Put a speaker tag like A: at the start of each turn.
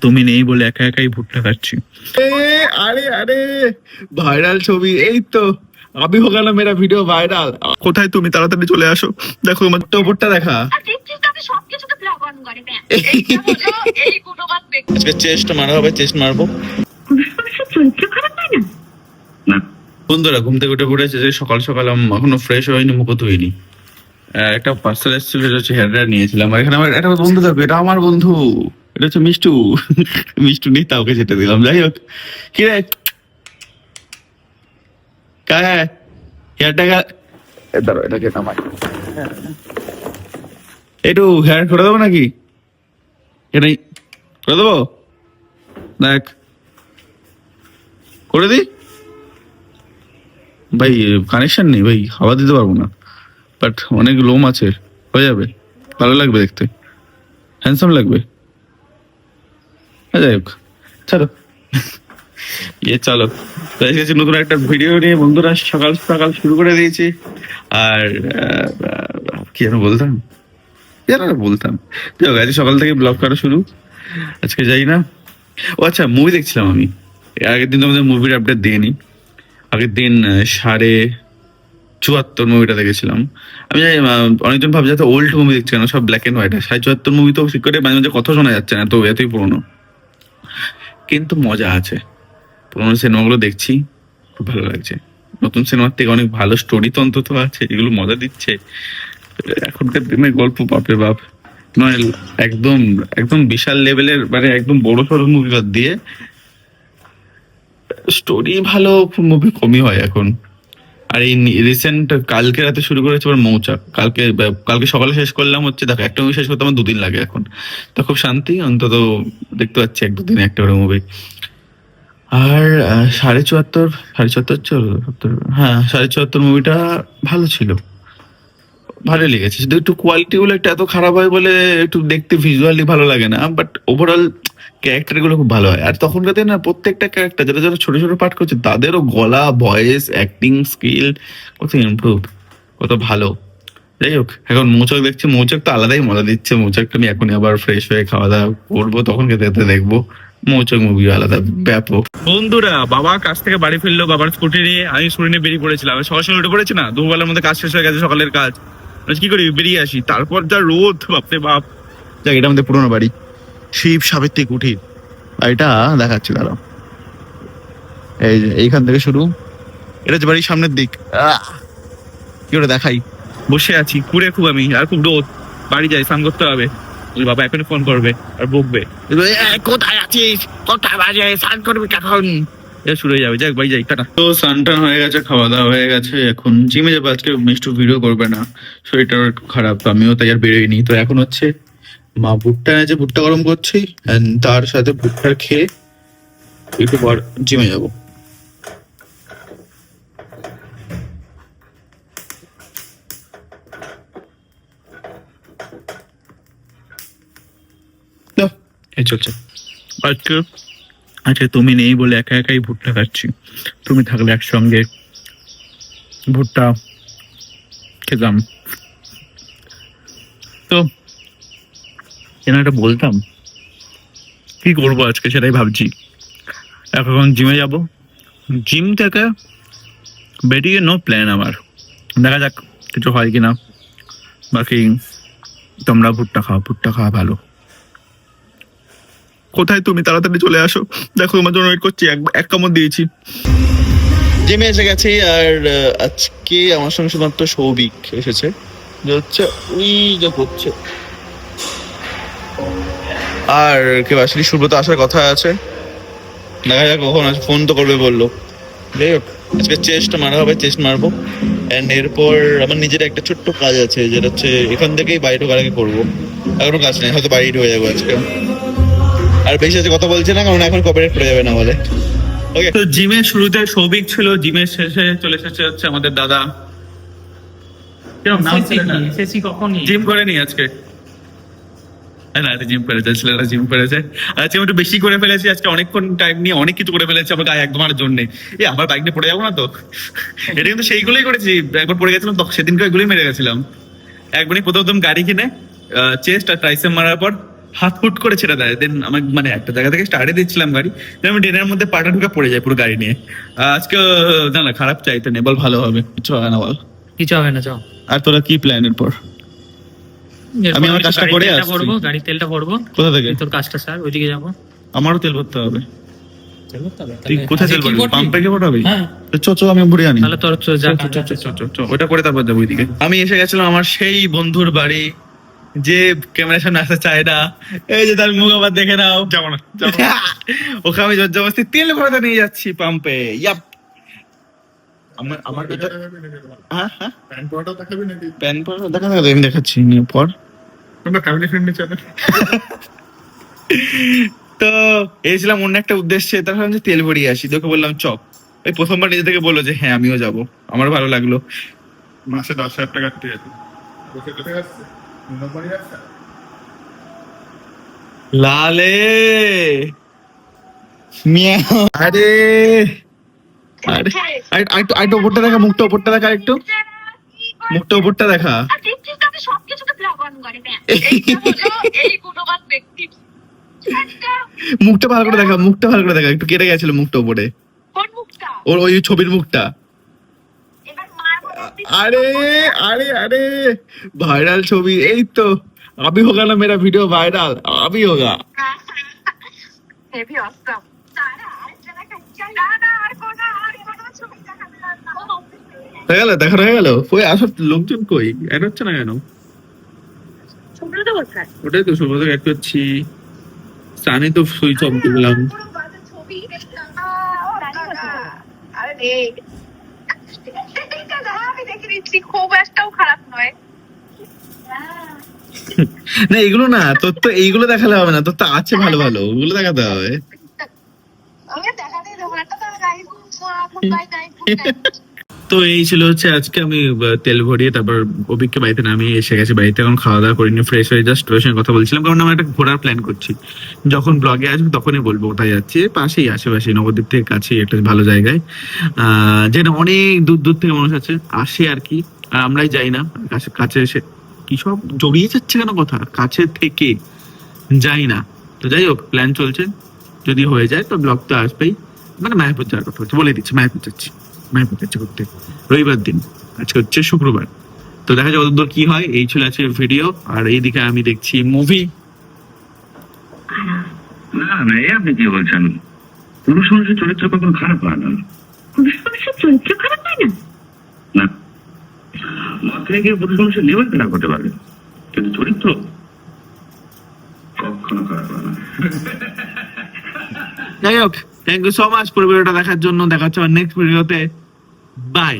A: তুমি নেই বলে একা একাই ভুট্টা খাচ্ছি। আরে আরে ভাইরাল ছবি, এই তো अभी होगा ना मेरा वीडियो वायरल। কোথায় তুমি? তাড়াতাড়ি চলে আসো। দেখো আমার তো ভুট্টা দেখা। আজকে চেস্ট মারা হবে, চেস্ট মারবো। বন্ধুরা ঘুম থেকে উঠে পড়েছে যে সকাল সকাল এখনো ফ্রেশ হয়নি, মুখ ধুইনি। একটা পার্সেল এসেছিল, এটা হচ্ছে হেয়ার ড্রায়ার নিয়েছিলাম। আর এখানে আমার একটা বন্ধু থাকবে, এটা আমার বন্ধু, এটা হচ্ছে মিষ্টু। মিষ্টু নেই তাওকে যেতে দিলাম। যাই হোক, কি রে কায় হেয়ারটা দাঁড়ো, এটাকে নামাই। একটু হেয়ার করে দেবো নাকি? এটাই করে দেবো, দেখ করে দি ভাই। কানেকশন নেই ভাই, হাওয়া দিতে পারবো না, বাট অনেক লোম আছে, হয়ে যাবে, ভালো লাগবে দেখতে, হ্যান্ডসাম লাগবে। যাই হোক চলো, চলো নতুন একটা ভিডিও নিয়ে বন্ধুরা সকাল সকাল শুরু করে দিয়েছি। আর কি যেন বলতাম, আজকে সকাল থেকে ব্লগ করা শুরু। আজকে যাই না, ও আচ্ছা মুভি দেখছিলাম আমি। আগের দিন তোমাদের মুভির আপডেট দিইনি। আগের দিন 74 মুভিটা দেখেছিলাম আমি। অনেকজন ভাবছে তো ওল্ড মুভি দেখছে না, সব ব্ল্যাক এন্ড হোয়াইট। 74 মুভি তো ঠিক করে মাঝে মাঝে কথা শোনা যাচ্ছে না, তো এতই পুরোনো, কিন্তু মজা আছে। পুরোনো সিনেমাগুলো দেখছি, খুব ভালো লাগছে। নতুন সিনেমার থেকে অনেক ভালো স্টোরি তো অন্তত আছে, এগুলো মজা দিচ্ছে। এখনকার দিনের গল্প বাপরে বাপ, মানে একদম একদম বিশাল লেভেলের, মানে একদম বড় সড়ো মুভি বাদ দিয়ে স্টোরি ভালো মুভি কমই হয় এখন। আর এই রিসেন্ট কালকে রাতে শুরু করেছে আবার মৌচাক। কালকে সকালে শেষ করলাম, হচ্ছে দেখো একটা মুভি শেষ করতে আমার 2 দিন লাগে এখন। তো খুব শান্তি, অন্তত দেখতে পাচ্ছি 1-2 দিনে একটা করে মুভি। আর 74 হ্যাঁ 74 মুভিটা ভালো ছিল, ভালো লেগেছে। শুধু একটু কোয়ালিটি গুলো একটু এত খারাপ হয় বলে একটু দেখতে ভিজুয়ালি ভালো লাগে না, বাট ওভারঅল ক্যারেক্টার গুলো খুব ভালো হয়। আর তখনকার দিনে না প্রত্যেকটা ক্যারেক্টার যারা যারা ছোট ছোট পাঠ করছে তাদেরও গলা, ভয়েস, অ্যাক্টিং স্কিল কত ইমপ্রুভ, কত ভালো। যাই হোক, এখন মৌচাক দেখছি, মৌচাক তো আলাদাই মজা দিচ্ছে। মৌচাকটা আমি এখনই আবার ফ্রেশ হয়ে খাওয়া দাওয়া করবো, তখন খেতে খেতে দেখবো। মৌচাক মুভি আলাদা ব্যাপক। বন্ধুরা বাবা কাজ থেকে বাড়ি ফিরলো, বাবার স্কুটি নিয়ে, আমি স্কুটি নিয়ে বেরিয়ে পড়েছিলাম। সকাল সকাল উঠে পড়েছি না, দুবেলার মধ্যে কাজ শেষ হয়ে গেছে, সকালের কাজ। কি করি, বেরিয়ে আসি, তারপর যা রোদ, বাপরে বাপ। যাক, এটা আমাদের পুরোনো বাড়ি, শিব সাবিত্রী কুঠির। বাড়িটা দেখাচ্ছি দাঁড়াও, এই যে এইখান থেকে শুরু, এটা হচ্ছে বাড়ির সামনের দিক। কি করে দেখাই, বসে আছি কুড়ে খুব আমি, আর খুব রোদ, বাড়ি যাই, স্নান করতে হবে। বাবা এখনই ফোন করবে আর বকবে, কোথায় আছিস, কোথায় বাজে, স্নান করবি কখন, শুরু হয়ে যাবে। যাক ভাই যাই, টাটা। তো স্নান হয়ে গেছে, খাওয়া দাওয়া হয়ে গেছে, এখন জিমে যাবো। আজকে মিষ্টু ভিডিও করবে না, শরীরটা একটু খারাপ, তো আমিও তাই আর বেরোইনি। তো এখন হচ্ছে মা ভুট্টা এনেছে, ভুট্টা গরম করছি, তার সাথে ভুট্টা খেয়ে একটু পর জিমে যাবো। এই চলছে আজকে। আচ্ছা তুমি নেই বলে একা একাই ভুট্টা খাচ্ছি, তুমি থাকলে একসঙ্গে ভুট্টা খেতাম। তো কেন এটা বলতাম, কি করবো আজকে সেটাই ভাবছি। এখন জিমে যাব, জিম থেকে বেরিয়ে নো প্ল্যান আমার, দেখা যাক কিছু হয় কিনা। বাকি তোমরা ভুট্টা খাও, ভুট্টা খাওয়া ভালো। কোথায় তুমি? তাড়াতাড়ি চলে আসো, দেখো তোমার জন্য ওয়েট করছি। এক কামড় দিয়েছি, জিমে এসে গেছি। আর আজকে আমার সঙ্গে শুধুমাত্র সৌভিক এসেছে, যে হচ্ছে ওই যে করছে। আর কেউ আসলে সুব্রত আসার কথা আছে, দেখা যাক কখন আসে, ফোন তো করবে বললো। যাই হোক, আজকে চেস্ট মারা হবে, চেস্ট মারবো। অ্যান্ড এরপর আমার নিজের একটা ছোট্ট কাজ আছে, যেটা হচ্ছে এখান থেকেই বাড়ি ঢোকার আগে করবো। এখনো কাজ নেই, হয়তো বাড়ি ঢুকে যাবো আজকে। আর বেশি আছে কথা বলছে না, কারণ এখন কপিরাইট পড়ে যাবে না বলে। ওকে, তো জিমের শুরুতে সৌভিক ছিল, জিমের শেষে চলে এসেছে হচ্ছে আমাদের দাদা। জিম করেনি আজকে, না জিম করেছে, ছেলেরা জিম করেছে। আজকে আমি একটু বেশি করে ফেলেছি, আজকে অনেকক্ষণ টাইম নিয়ে অনেক কিছু করে ফেলেছি আমার গায়ে একদম জন্য। আমার বাইক নিয়ে পড়ে যাবো না তো, এটা কিন্তু সেইগুলোই করেছি। একবার পড়ে গেছিলাম, সেদিনকে ওইগুলোই মেরে গেছিলাম। একবারই প্রথম গাড়ি কিনে চেস্ট আর ট্রাইসেপ মারার পর হাত ফুট করে ছেড়ে দেয়। দেন আমার মানে একটা জায়গা থেকে স্টার্টে দিচ্ছিলাম গাড়ি, then আমি ড্রেনের মধ্যে পাটা ঢুকে পড়ে যায় পুরো গাড়ি নিয়ে। আজকে না না খারাপ চাইতে নেই, বল ভালো হবে, কিছু হবে না বল।
B: কিছু হবে না, চল।
A: আর তোরা কি প্ল্যান এরপর? আমি আমার কাজটা করে আসছি।
B: করবো, গাড়ির তেলটা ভরবো।
A: কোথা থেকে?
B: তোর কাজটা স্যার, ওইদিকে যাবো।
A: আমারও তেল ভরতে হবে।
B: তেল ভরতে হবে?
A: তুই
B: তাহলে
A: কোথায় তেল
B: আজকে কি
A: ভরবি?
B: করবি?
A: পাম্পে গিয়ে ভরাবি?
B: হ্যাঁ।
A: তো চ আমি ভরে আনি।
B: তাহলে তোর যা
A: ওটা করে তারপর যাবো ওইদিকে। আমি এসে গেছিলাম আমার সেই বন্ধুর বাড়ি, যে ক্যামেরার সামনে আসতে চায় না। এই যে তার মুখ আবার দেখে নাও।
C: যাবো না
A: ওকে আমি জোর জবরদস্তি তেল ভরাতে নিয়ে যাচ্ছি পাম্পে। ইয়াপ। আমার এটা হ্যাঁ হ্যাঁ
C: প্যান্ট পরাটা দেখাবি নাকি?
A: প্যান পর দেখা দেখা আমি দেখাচ্ছি নিয়ে পর।
C: তোমরা ফ্যামিলি ফ্রেন্ডলি চ্যানেল।
A: তো এসেছিলাম অন্য একটা উদ্দেশ্যে, তারপর আমি যে তেল ভরিয়ে আসি, তোকে বললাম চপ। ওই প্রথমবার নিজে থেকে বললো যে হ্যাঁ আমিও যাবো, আমার ভালো লাগলো।
C: মাসে 10,000 টাকা কাটতে যেত। বসে কোথায় আসছে? বাড়ি আসছে?
A: লালে মিয়াও। আরে আরে আরেকটু ওপরটা দেখা, মুখটা ওপরটা দেখা, একটু মুখটা ওপরটা দেখা। মুখটা ভালো করে দেখা, মুখটা ভালো করে দেখা, একটু কেটে গেছিল মুখটা ওপরে, ওর ওই ছবির মুখটা। আরে আরে আরে ভাইরাল ছবি, এই তো अभी होगा ना मेरा वीडियो वायरल, अभी होगा। হয়ে গেল, দেখা হয়ে গেল। কই আসল লোকজন কই? অ্যাড হচ্ছে না কেন? ওটাই তো সুব্রত অ্যাড করছি, সানি তো সুইচ অফ করলাম।
D: খুব একটাও খারাপ নয়।
A: না এগুলো না, তোর তো এইগুলো দেখালে হবে না, তোর তো আছে ভালো ভালো, ওগুলো দেখাতে হবে। তো এই ছিল হচ্ছে আজকে আমি তেল ভরিয়ে তারপর অভিককে বাড়িতে নামিয়ে এসে গেছে। বাড়িতে এখন খাওয়া দাওয়া করিনি, ফ্রেশ হয়ে জাস্ট ওর সঙ্গে কথা বলছিলাম, কারণ আমরা একটা ঘোরার প্ল্যান করছি। যখন ব্লগে আসবে তখনই বলবো কোথায় যাচ্ছি। পাশেই আশেপাশে নবদ্বীপ থেকে কাছেই একটা ভালো জায়গায়, যেটা অনেক দূর দূর থেকে মানুষ আছে আসে আর কি, আর আমরাই যাই না। কাছে এসে কি সব জড়িয়ে যাচ্ছে কেন কথা, কাছে থেকে যাই না। তো যাই হোক প্ল্যান চলছে, যদি হয়ে যায় তো ব্লগ তো আসবেই। মানে মায়াপুর যাওয়ার কথা হচ্ছে, বলে দিচ্ছি মায়াপুর যাচ্ছি ঘুরতে রবিবার দিন, আজকে হচ্ছে শুক্রবার। তো দেখা যাক কতদূর কি হয়। এই ছিল আছে ভিডিও, আর এইদিকে আমি দেখছি মুভি।
E: না না, এ আপনি কি বলছেন? পুরুষ মানুষের চরিত্র কখনো খারাপ হয় না।
D: পুরুষ মানুষের চরিত্র খারাপ হয় না?
E: না, মাথায় গিয়ে পুরুষ মানুষের লেভেল খারাপ হতে পারে, কিন্তু চরিত্র কখনো খারাপ হয় না।
A: যাই হোক, থ্যাংক ইউ সো মাচ পুরো ভিডিওটা দেখার জন্য। দেখা হচ্ছে আমার নেক্সট ভিডিওতে। বাই।